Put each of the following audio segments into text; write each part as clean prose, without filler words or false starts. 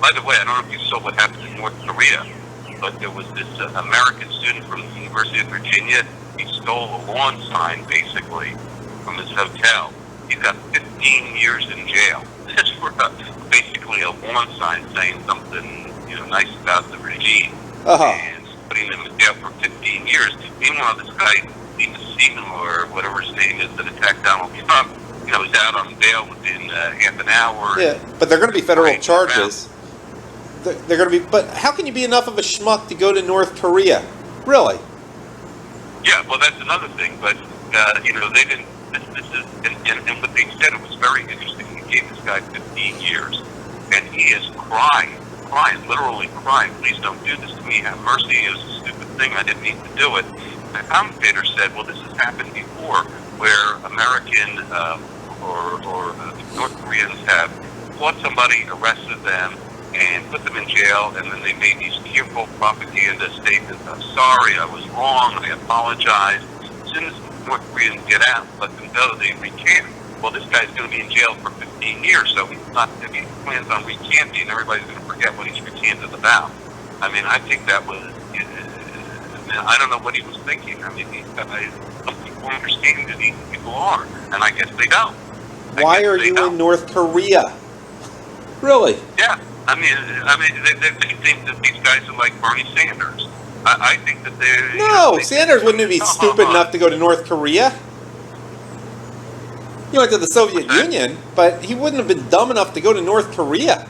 By the way, I don't know if you saw what happened in North Korea, but there was this American student from the University of Virginia. He stole a lawn sign, basically, from his hotel. He got 15 years in jail. Just for basically a lawn sign saying something, nice about the regime. And putting him in jail for 15 years. Meanwhile, this guy, Taxin, or whatever his name is, that attacked Donald Trump, he's out on bail within half an hour. Yeah, but they're going to be federal charges. They're going to be. But how can you be enough of a schmuck to go to North Korea? Really? Yeah, well, that's another thing. But they didn't. This is and what they said, it was very interesting. He gave this guy 15 years, and he is crying, literally crying. Please don't do this to me. Have mercy. It was a stupid thing. I didn't mean to do it. The commentator said, well, this has happened before, where American or North Koreans have caught somebody, arrested them, and put them in jail, and then they made these tearful propaganda statements. I'm sorry, I was wrong, I apologize. As soon as North Koreans get out, let them go, they recant. Well, this guy's going to be in jail for 15 years, so he's not, if he plans on recanting, everybody's going to forget what he's recanted about. I mean, I think that was, I don't know what he was thinking. I mean, some people understand who these people are, and I guess they don't. Why are you in North Korea? Really? Yeah. I mean, they think that these guys are like Bernie Sanders. I think that they're... No, Sanders wouldn't be stupid enough to go to North Korea. He went to the Soviet Union, but he wouldn't have been dumb enough to go to North Korea.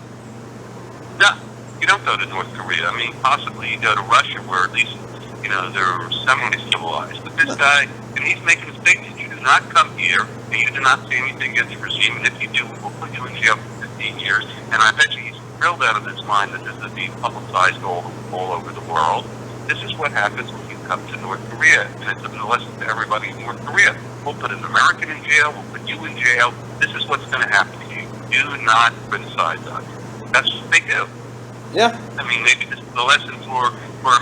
No, you don't go to North Korea. I mean, possibly you go to Russia, where at least, they're semi-civilized. But this guy, and he's making a statement, you do not come here, and you do not say anything against the regime, and if you do, we'll put you in jail for 15 years. And I bet you he's thrilled out of his mind that this is being publicized all over the world. This is what happens when you come to North Korea, and it's a lesson to everybody in North Korea. We'll put an American in jail, we'll put you in jail. This is what's going to happen to you. Do not criticize us. That's what they do. Yeah. I mean, maybe this is the lesson for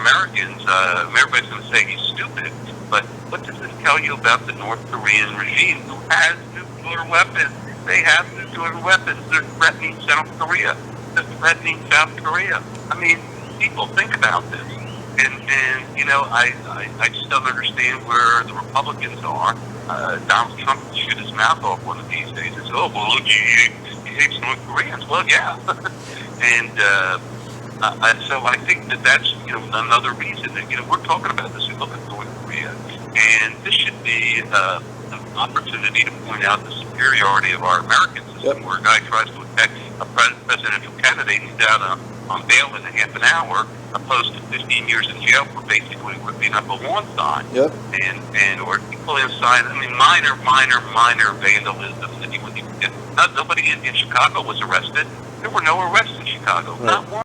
Americans. Everybody's going to say he's stupid, but what does this tell you about the North Korean regime, who has nuclear weapons? They have nuclear weapons. They're threatening South Korea. They're threatening South Korea. I mean, people, think about this. And I just don't understand where the Republicans are. Donald Trump will shoot his mouth off one of these days and say, oh, well, look, he hates North Koreans. Well, yeah. And so I think that's, another reason that, we're talking about this. We look at North Korea. And this should be an opportunity to point out the superiority of our American system, where a guy tries to attack a presidential candidate and he's out on bail in half an hour, opposed to 15 years in jail for basically ripping up a lawn sign. Yep. And or people inside, I mean, minor vandalism that you wouldn't even get. Nobody in Chicago was arrested. There were no arrests in Chicago. Right. Not one.